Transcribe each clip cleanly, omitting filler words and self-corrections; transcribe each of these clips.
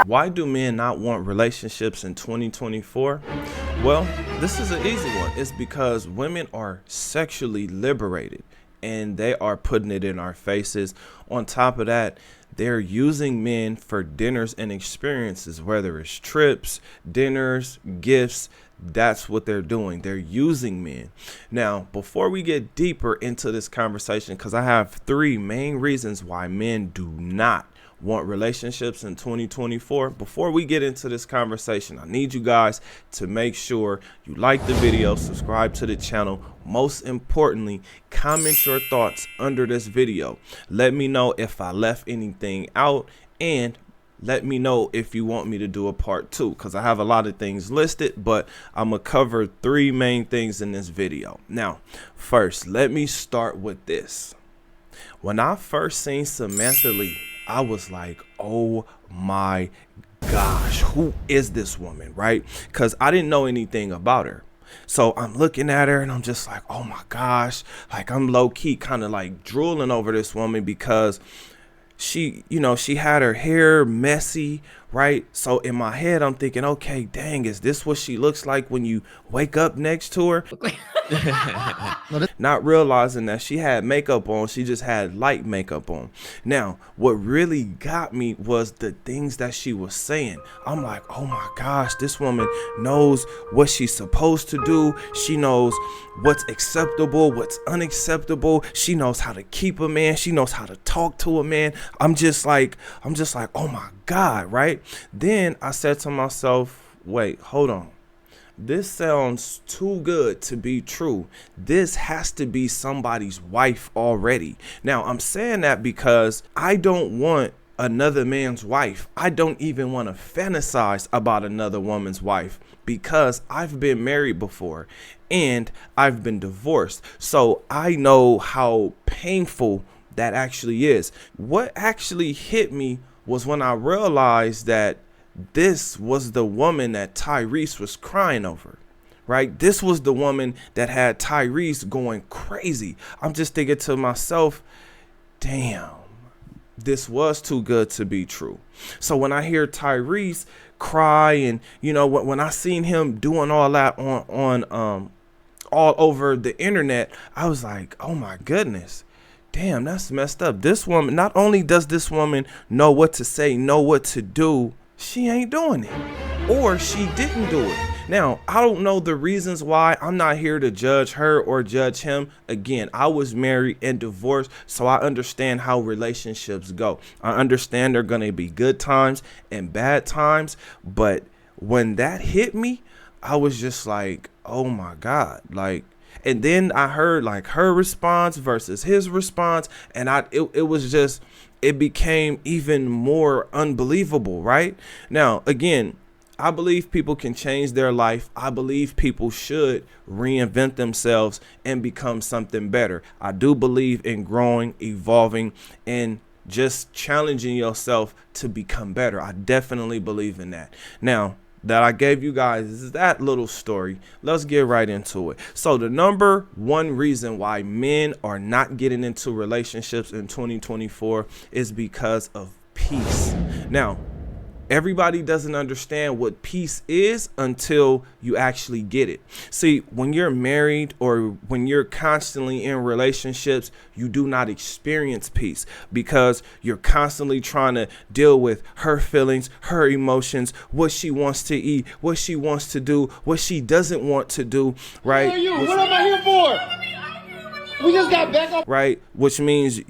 Why do men not want relationships in 2024? Well, this is an easy one. It's because women are sexually liberated and they are putting it in our faces. On top of that, they're using men for dinners and experiences, whether it's trips, dinners, gifts. That's what they're doing. They're using men. Now, before we get deeper into this conversation, because I have three main reasons why men do not want relationships in 2024. Before we get into this conversation, I need you guys to make sure you like the video, subscribe to the channel. Most importantly, comment your thoughts under this video. Let me know if I left anything out, and let me know if you want me to do a part 2, because I have a lot of things listed, but I'm gonna cover three main things in this video. Now, first, let me start with this. When I first seen Samantha Lee, I was like, oh my gosh, who is this woman, right? Because I didn't know anything about her. So I'm looking at her and I'm just like, oh my gosh, like I'm low key kind of like drooling over this woman because she, she had her hair messy, right? So in my head, I'm thinking, okay, dang, is this what she looks like when you wake up next to her? Not realizing that she had makeup on. She just had light makeup on. Now, what really got me was the things that she was saying. I'm like, oh my gosh, this woman knows what she's supposed to do. She knows what's acceptable, what's unacceptable. She knows how to keep a man. She knows how to talk to a man. I'm just like, oh my God, right? Then I said to myself, wait, hold on. This sounds too good to be true. This has to be somebody's wife already. Now, I'm saying that because I don't want another man's wife. I don't even want to fantasize about another woman's wife because I've been married before and I've been divorced. So I know how painful that actually is. What actually hit me was when I realized that this was the woman that Tyrese was crying over, right? This was the woman that had Tyrese going crazy. I'm just thinking to myself, damn, this was too good to be true. So when I hear Tyrese cry and, when I seen him doing all that on all over the internet, I was like, oh my goodness. Damn, that's messed up. This woman, not only does this woman know what to say, know what to do, she ain't doing it, or she didn't do it. Now, I don't know the reasons why. I'm not here to judge her or judge him. Again, I was married and divorced, so I understand how relationships go. I understand there are going to be good times and bad times, but when that hit me, I was just like, oh my God, like. And then I heard like her response versus his response, and it became even more unbelievable, right? Now, again, I believe people can change their life. I believe people should reinvent themselves and become something better. I do believe in growing, evolving, and just challenging yourself to become better. I definitely believe in that. Now, that I gave you guys that little story, let's get right into it. So the number one reason why men are not getting into relationships in 2024 is because of peace. Now, everybody doesn't understand what peace is until you actually get it. See, when you're married or when you're constantly in relationships, you do not experience peace because you're constantly trying to deal with her feelings, her emotions, what she wants to eat, what she wants to do, what she doesn't want to do, right? What am I here for? We just got back up. Right, which means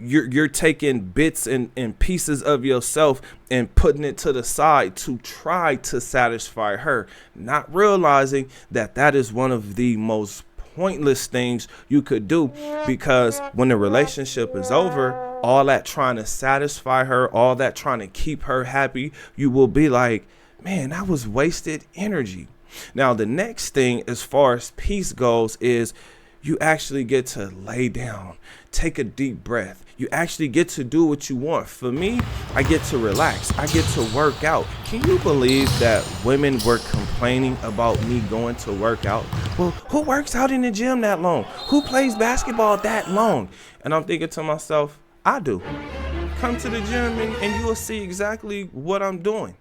you're taking bits and pieces of yourself and putting it to the side to try to satisfy her, not realizing that that is one of the most pointless things you could do, because when the relationship is over, all that trying to satisfy her, all that trying to keep her happy, you will be like, man, that was wasted energy. Now, the next thing as far as peace goes is you actually get to lay down, take a deep breath. You actually get to do what you want. For me, I get to relax. I get to work out. Can you believe that women were complaining about me going to work out? Well, who works out in the gym that long? Who plays basketball that long? And I'm thinking to myself, I do. Come to the gym and you will see exactly what I'm doing.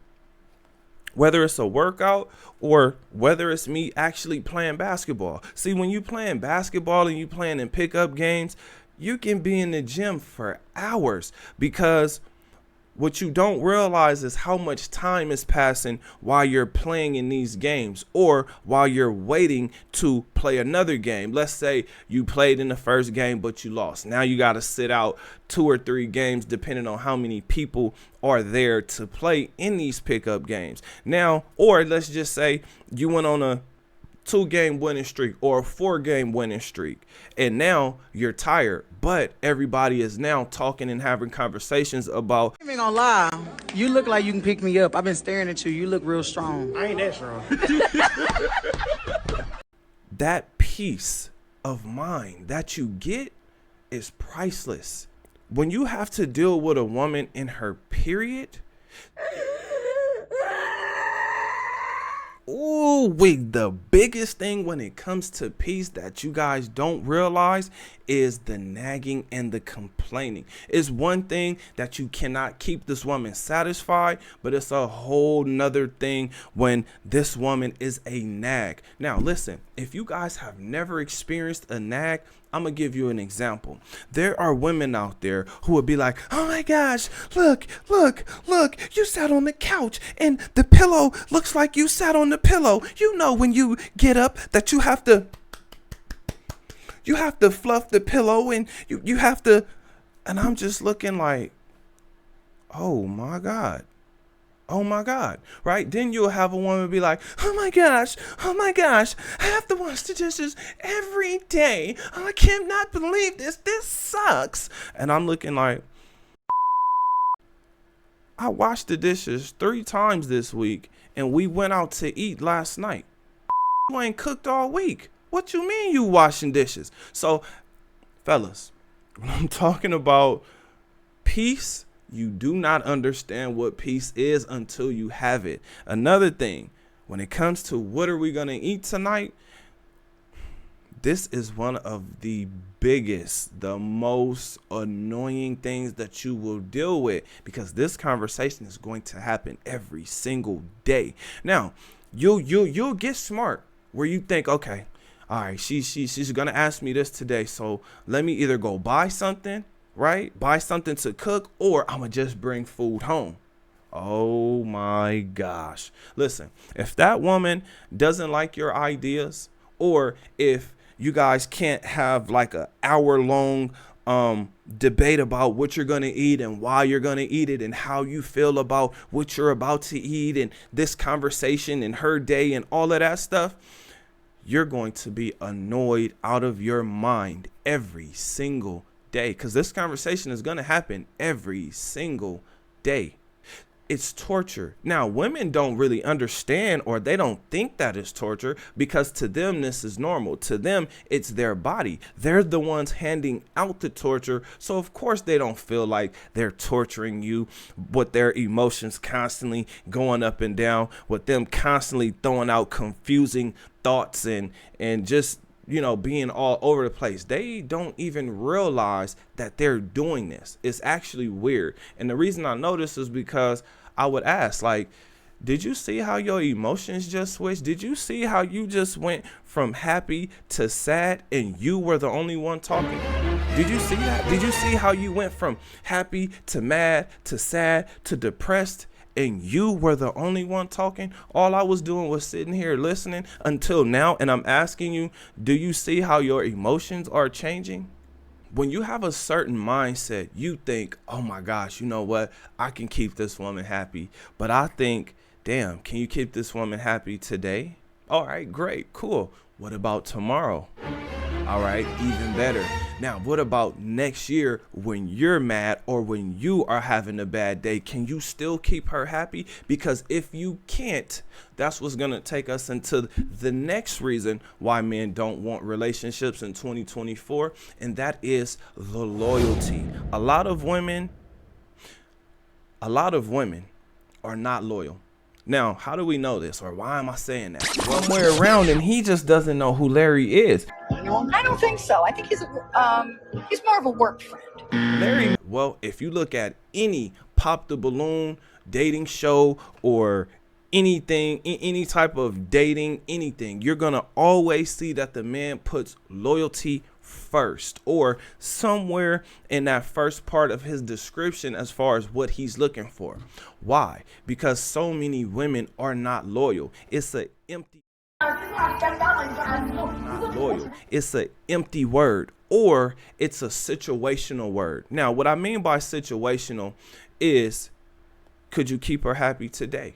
Whether it's a workout or whether it's me actually playing basketball. See, when you playing basketball and you playing in pickup games, you can be in the gym for hours, because what you don't realize is how much time is passing while you're playing in these games, or while you're waiting to play another game. Let's say you played in the first game, but you lost. Now you got to sit out 2 or 3 games, depending on how many people are there to play in these pickup games. Now, or let's just say you went on a 2-game winning streak or a 4-game winning streak, and now you're tired, but everybody is now talking and having conversations about, I ain't gonna lie, you look like you can pick me up. I've been staring at you. You look real strong. I ain't that strong. that peace of mind that you get is priceless. When you have to deal with a woman in her period, ooh, wait, the biggest thing when it comes to peace that you guys don't realize is the nagging and the complaining. It's one thing that you cannot keep this woman satisfied, but it's a whole nother thing when this woman is a nag. Now, listen, if you guys have never experienced a nag, I'm gonna give you an example. There are women out there who would be like, oh my gosh, look, you sat on the couch and the pillow looks like you sat on the pillow. You know, when you get up that you have to fluff the pillow, and you have to, and I'm just looking like, oh my God, right? Then you'll have a woman be like, oh my gosh, I have to wash the dishes every day. I cannot believe this sucks. And I'm looking like, I washed the dishes 3 times this week, and we went out to eat last night. You ain't cooked all week. What you mean you washing dishes? So, fellas, when I'm talking about peace, you do not understand what peace is until you have it. Another thing, when it comes to what are we going to eat tonight, this is one of the biggest, the most annoying things that you will deal with, because this conversation is going to happen every single day. Now, you'll get smart where you think, okay, all right, she's going to ask me this today, so let me either go buy something, right? Buy something to cook, or I'm going to just bring food home. Oh my gosh. Listen, if that woman doesn't like your ideas, or if you guys can't have like an hour-long debate about what you're going to eat and why you're going to eat it and how you feel about what you're about to eat and this conversation and her day and all of that stuff, you're going to be annoyed out of your mind every single day, because this conversation is going to happen every single day. It's torture. Now, women don't really understand, or they don't think that it's torture, because to them this is normal. To them, it's their body. They're the ones handing out the torture, so of course they don't feel like they're torturing you with their emotions constantly going up and down, with them constantly throwing out confusing thoughts and just, you know, being all over the place. They don't even realize that they're doing this. It's actually weird. And the reason I know this is because I would ask, like, did you see how your emotions just switched? Did you see how you just went from happy to sad and you were the only one talking? Did you see that? Did you see how you went from happy to mad to sad to depressed and you were the only one talking? All I was doing was sitting here listening until now, and I'm asking you, do you see how your emotions are changing? When you have a certain mindset, you think, oh my gosh, you know what? I can keep this woman happy. But I think, damn, can you keep this woman happy today? All right, great, cool. What about tomorrow? All right, even better. Now, what about next year when you're mad or when you are having a bad day? Can you still keep her happy? Because if you can't, that's what's going to take us into the next reason why men don't want relationships in 2024, and that is the loyalty. A lot of women are not loyal. Now, how do we know this, or why am I saying that? Somewhere around, and he just doesn't know who Larry is. I don't think so. I think he's more of a work friend. Larry, well, if you look at any Pop the Balloon dating show or anything, any type of dating, anything, you're going to always see that the man puts loyalty first, or somewhere in that first part of his description as far as what he's looking for. Why? Because so many women are not loyal. It's a empty not loyal. It's an empty word, or it's a situational word. Now, what I mean by situational is, could you keep her happy today?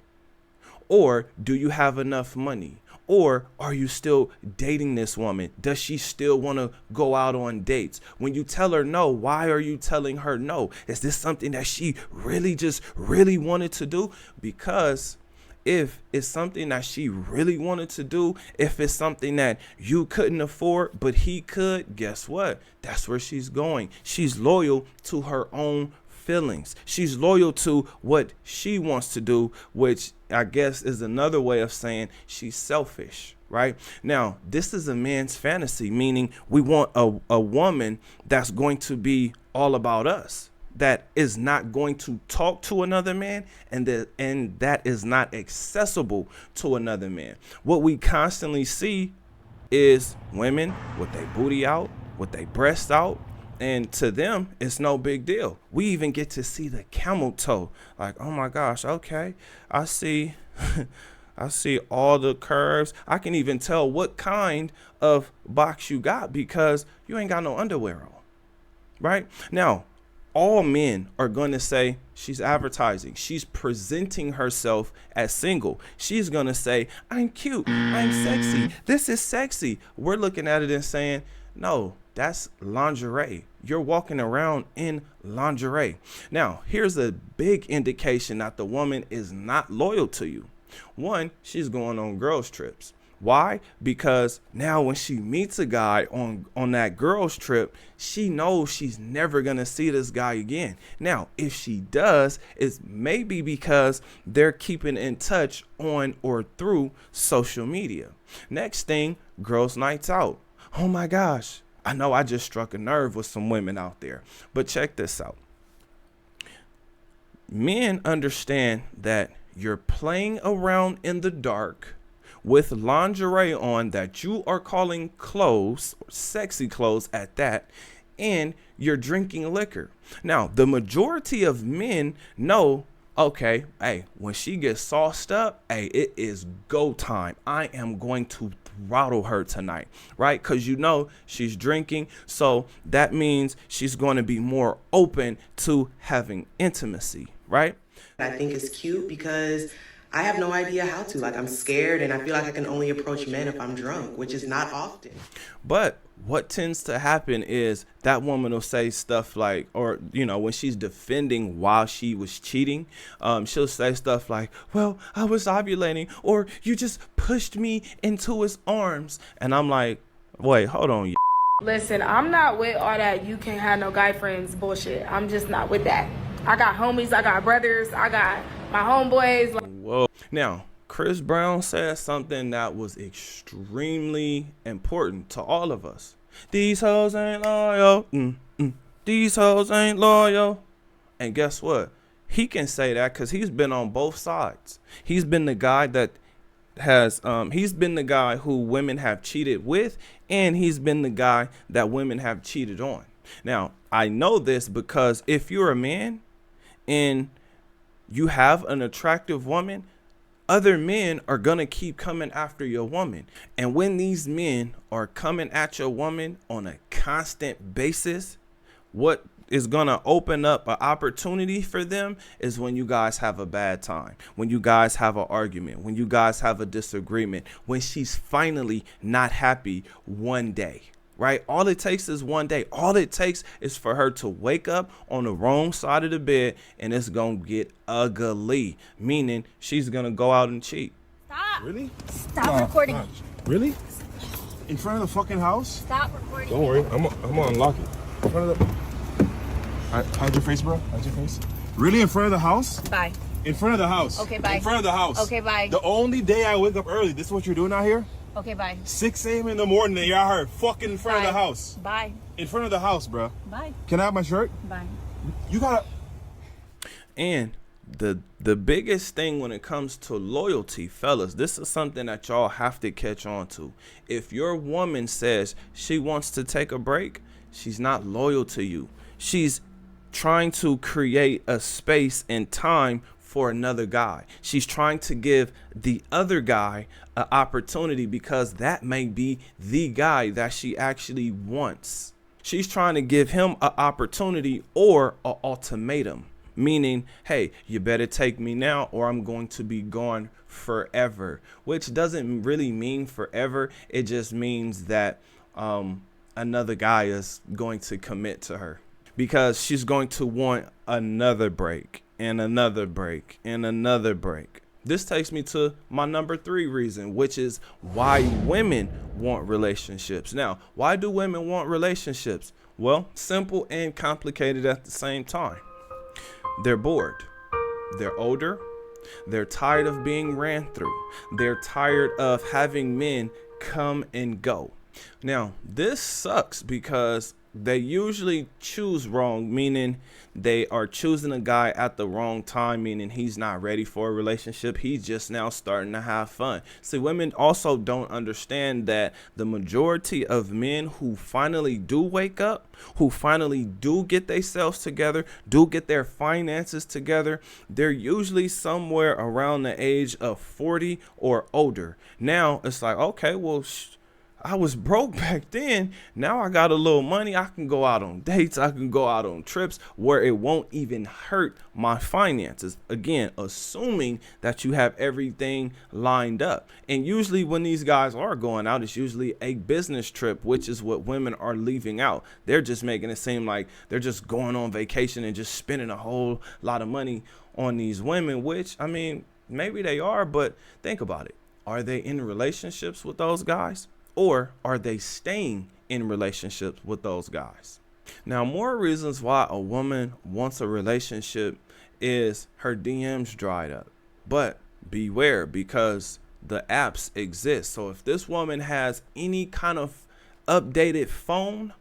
Or do you have enough money? Or are you still dating this woman? Does she still want to go out on dates? When you tell her no, why are you telling her no? Is this something that she really wanted to do? Because if it's something that she really wanted to do, if it's something that you couldn't afford, but he could, guess what? That's where she's going. She's loyal to her own feelings. She's loyal to what she wants to do, which I guess is another way of saying she's selfish, right? Now, this is a man's fantasy, meaning we want a woman that's going to be all about us, that is not going to talk to another man, and that is not accessible to another man. What we constantly see is women with their booty out, with their breasts out, and to them, it's no big deal. We even get to see the camel toe. Like, oh my gosh, okay, I see I see all the curves. I can even tell what kind of box you got because you ain't got no underwear on, right? Now, all men are going to say she's advertising. She's presenting herself as single. She's going to say, I'm cute, I'm sexy, this is sexy. We're looking at it and saying, no, that's lingerie. You're walking around in lingerie. Now, here's a big indication that the woman is not loyal to you. One, she's going on girls' trips. Why? Because now when she meets a guy on that girls' trip, she knows she's never going to see this guy again. Now, if she does, it's maybe because they're keeping in touch on or through social media. Next thing, girls' nights out. Oh my gosh. I know I just struck a nerve with some women out there, but check this out. Men understand that you're playing around in the dark with lingerie on that you are calling clothes, sexy clothes at that, and you're drinking liquor. Now, the majority of men know, okay, hey, when she gets sauced up, hey, it is go time. I am going to throttle her tonight, right? Because you know she's drinking, so that means she's going to be more open to having intimacy, right? I think it's cute because I have no idea how to. Like, I'm scared and I feel like I can only approach men if I'm drunk, which is not often. But what tends to happen is that woman will say stuff like, or, you know, when she's defending while she was cheating, she'll say stuff like, well, I was ovulating, or you just pushed me into his arms. And I'm like, wait, hold on. You. Listen, I'm not with all that you can't have no guy friends bullshit. I'm just not with that. I got homies, I got brothers, I got my homeboys. Whoa. Now, Chris Brown said something that was extremely important to all of us. These hoes ain't loyal. These hoes ain't loyal. And guess what? He can say that because he's been on both sides. He's been the guy that has, he's been the guy who women have cheated with, and he's been the guy that women have cheated on. Now, I know this because if you're a man and you have an attractive woman, other men are going to keep coming after your woman. And when these men are coming at your woman on a constant basis, what is going to open up an opportunity for them is when you guys have a bad time, when you guys have an argument, when you guys have a disagreement, when she's finally not happy one day. Right? All it takes is one day. All it takes is for her to wake up on the wrong side of the bed, and it's going to get ugly, meaning she's going to go out and cheat. Stop. Really? Stop recording. Really? In front of the fucking house? Stop recording. Don't worry, I'm gonna unlock it. In front of the. Hide your face, bro. Hide your face. Really? In front of the house? Bye. In front of the house. Okay, bye. In front of the house. Okay, bye. The only day I wake up early. This is what you're doing out here? Okay, bye. 6 a.m. in the morning and you're out here fucking in front of the house. Bye. In front of the house, bro. Bye. Can I have my shirt? Bye. You gotta. And the biggest thing when it comes to loyalty, fellas, this is something that y'all have to catch on to. If your woman says she wants to take a break, she's not loyal to you. She's trying to create a space and time for another guy. She's trying to give the other guy an opportunity because that may be the guy that she actually wants. She's trying to give him an opportunity or an ultimatum, meaning, hey, you better take me now or I'm going to be gone forever, which doesn't really mean forever. It just means that another guy is going to commit to her because she's going to want another break and another break and another break. This takes me to my number 3 reason, which is why women want relationships. Now, why do women want relationships? Well, simple and complicated at the same time. They're bored. They're older. They're tired of being ran through. They're tired of having men come and go. Now, this sucks because they usually choose wrong, meaning they are choosing a guy at the wrong time, meaning he's not ready for a relationship. He's just now starting to have fun. See, women also don't understand that the majority of men who finally do wake up, who finally do get themselves together, do get their finances together, they're usually somewhere around the age of 40 or older. Now it's like, okay, well, I was broke back then. Now I got a little money. I can go out on dates. I can go out on trips where it won't even hurt my finances. Again, assuming that you have everything lined up. And usually when these guys are going out, it's usually a business trip, which is what women are leaving out. They're just making it seem like they're just going on vacation and just spending a whole lot of money on these women, which, I mean, maybe they are, but think about it. Are they in relationships with those guys? Or are they staying in relationships with those guys? Now, more reasons why a woman wants a relationship is her DMs dried up. But beware, because the apps exist. So if this woman has any kind of updated phone,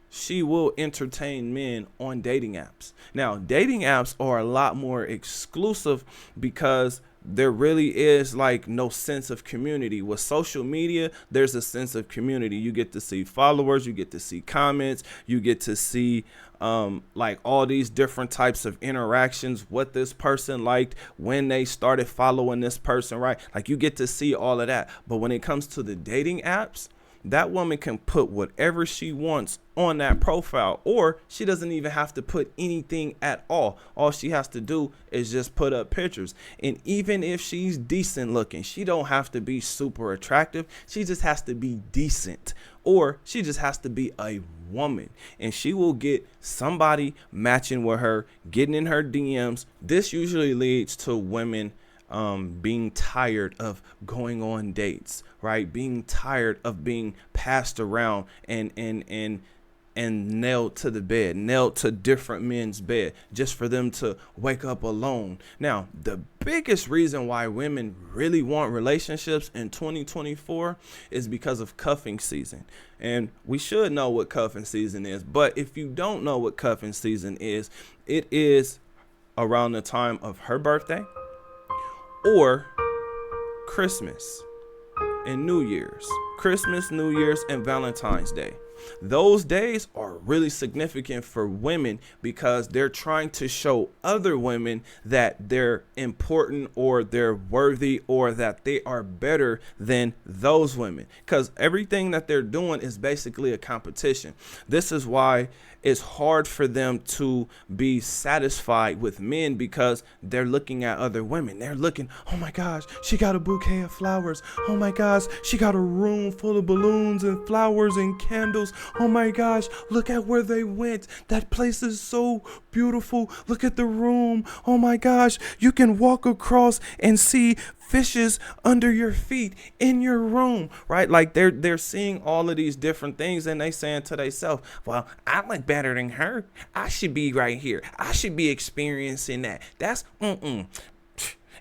she will entertain men on dating apps. Now, dating apps are a lot more exclusive because there really is like no sense of community. With social media, there's a sense of community. You get to see followers, you get to see comments, you get to see like all these different types of interactions, what this person liked when they started following this person, right? Like you get to see all of that. But when it comes to the dating apps, that woman can put whatever she wants on that profile, or she doesn't even have to put anything at all. All she has to do is just put up pictures. And even if she's decent looking, she don't have to be super attractive. She just has to be decent, or she just has to be a woman, and she will get somebody matching with her, getting in her DMs. This usually leads to women being tired of going on dates, right? Being tired of being passed around and nailed to the bed, nailed to different men's bed just for them to wake up alone. Now, the biggest reason why women really want relationships in 2024 is because of cuffing season. And we should know what cuffing season is, but if you don't know what cuffing season is, it is around the time of her birthday, or Christmas and New Year's. Christmas, New Year's, and Valentine's Day. Those days are really significant for women because they're trying to show other women that they're important or they're worthy or that they are better than those women, because everything that they're doing is basically a competition. This is why it's hard for them to be satisfied with men, because they're looking at other women. They're looking, oh my gosh, she got a bouquet of flowers. Oh my gosh, she got a room full of balloons and flowers and candles. Oh my gosh, look at where they went. That place is so beautiful. Look at the room. Oh my gosh, you can walk across and see fishes under your feet in your room, right? Like they're seeing all of these different things, and they saying to themselves, well, I look better than her. I should be right here. I should be experiencing that. That's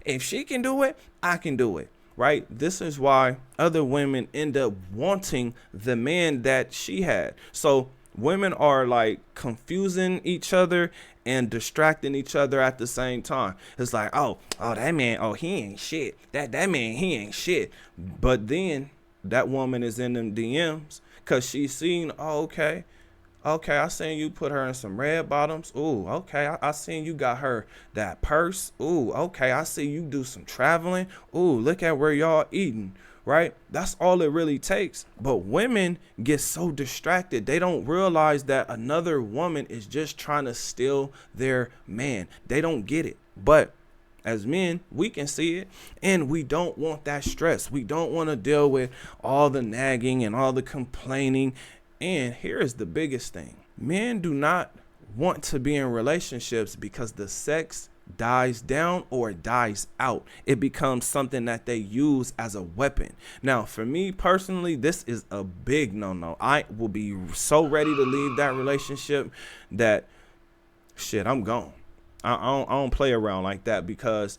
if she can do it, I can do it. Right? This is why other women end up wanting the man that she had. So Women are like confusing each other and distracting each other at the same time. It's like, oh, that man, he ain't shit. That man, he ain't shit. But then that woman is in them DMs because she's seen, okay, I seen you put her in some red bottoms. Ooh, okay, I seen you got her that purse. Ooh, okay, I see you do some traveling. Ooh, look at where y'all eating. Right? That's all it really takes. But women get so distracted. They don't realize that another woman is just trying to steal their man. They don't get it. But as men, we can see it, and we don't want that stress. We don't want to deal with all the nagging and all the complaining. And here is the biggest thing. Men do not want to be in relationships because the sex dies down or dies out. It becomes something that they use as a weapon. Now, for me personally, this is a big no-no. I will be so ready to leave that relationship that shit, I'm gone. I don't play around like that, because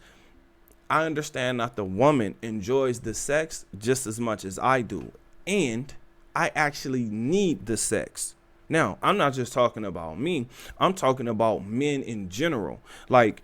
I understand that the woman enjoys the sex just as much as I do, and I actually need the sex. Now, I'm not just talking about me. I'm talking about men in general. Like,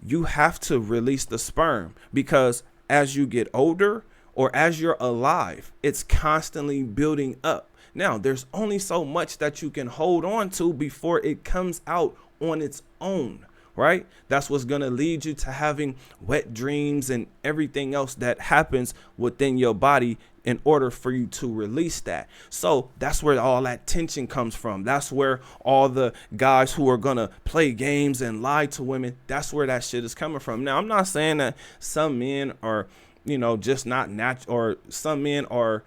you have to release the sperm, because as you get older or as you're alive, it's constantly building up. Now, there's only so much that you can hold on to before it comes out on its own, right? That's what's going to lead you to having wet dreams and everything else that happens within your body in order for you to release that. So that's where all that tension comes from. That's where all the guys who are going to play games and lie to women, that's where that shit is coming from. Now, I'm not saying that some men are, just not natural, or some men are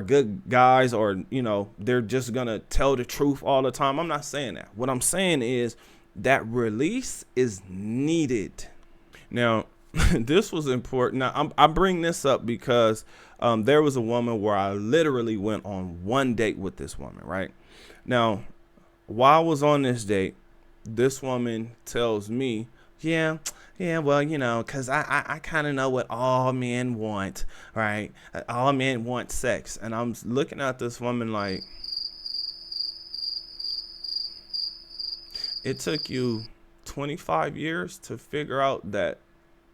good guys, or, they're just going to tell the truth all the time. I'm not saying that. What I'm saying is that release is needed. Now, this was important. Now, I bring this up because there was a woman where I literally went on one date with this woman, right? Now, while I was on this date, this woman tells me, yeah, well, because I kind of know what all men want, right? All men want sex. And I'm looking at this woman like, it took you 25 years to figure out that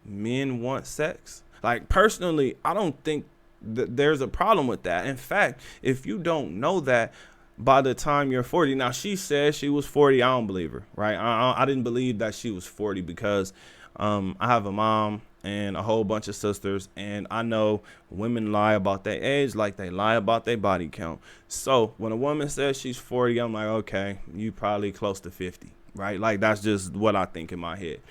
men want sex? Like, personally, I don't think that there's a problem with that. In fact, if you don't know that by the time you're 40, now she said she was 40. I don't believe her, right? I didn't believe that she was 40 because I have a mom and a whole bunch of sisters, and I know women lie about their age like they lie about their body count. So when a woman says she's 40, I'm like, okay, you probably close to 50, right? Like, that's just what I think in my head.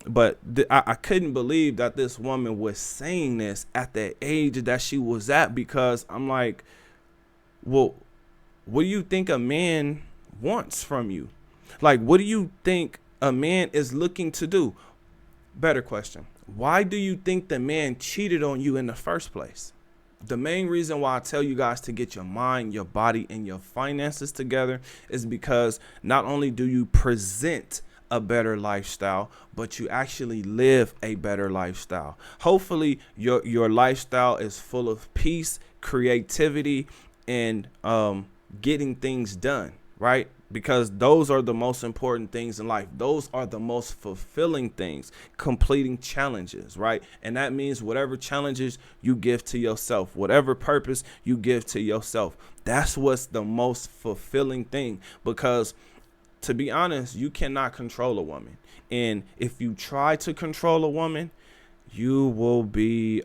But I couldn't believe that this woman was saying this at the age that she was at, because I'm like, well, what do you think a man wants from you? Like, what do you think a man is looking to do? Better question. Why do you think the man cheated on you in the first place? The main reason why I tell you guys to get your mind, your body, and your finances together is because not only do you present a better lifestyle, but you actually live a better lifestyle. Hopefully your lifestyle is full of peace, creativity, and getting things done, right? Because those are the most important things in life. Those are the most fulfilling things, completing challenges, right? And that means whatever challenges you give to yourself, whatever purpose you give to yourself, that's what's the most fulfilling thing. Because to be honest, you cannot control a woman. And if you try to control a woman, you will be,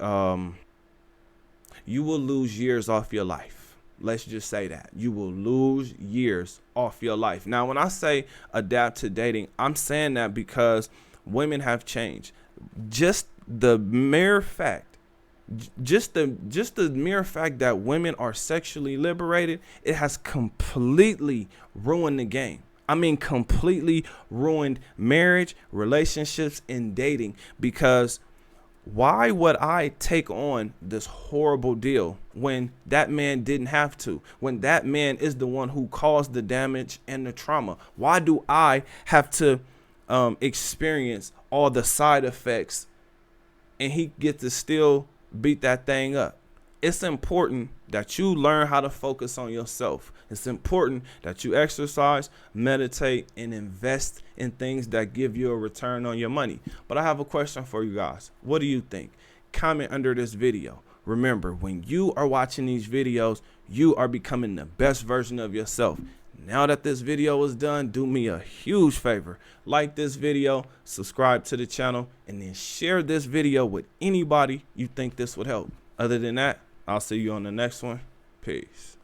you will lose years off your life. Let's just say that. You will lose years off your life. Now, when I say adapt to dating, I'm saying that because women have changed. Just the mere fact, just the mere fact that women are sexually liberated, it has completely ruined the game. I mean, completely ruined marriage, relationships, and dating. Because why would I take on this horrible deal when that man didn't have to? When that man is the one who caused the damage and the trauma? Why do I have to experience all the side effects and he get to still beat that thing up? it's important that you learn how to focus on yourself. It's important that you exercise, meditate, and invest in things that give you a return on your money. But I have a question for you guys. What do you think? Comment under this video. Remember, when you are watching these videos, you are becoming the best version of yourself. Now that this video is done, do me a huge favor. Like this video, subscribe to the channel, and then share this video with anybody you think this would help. Other than that, I'll see you on the next one. Peace.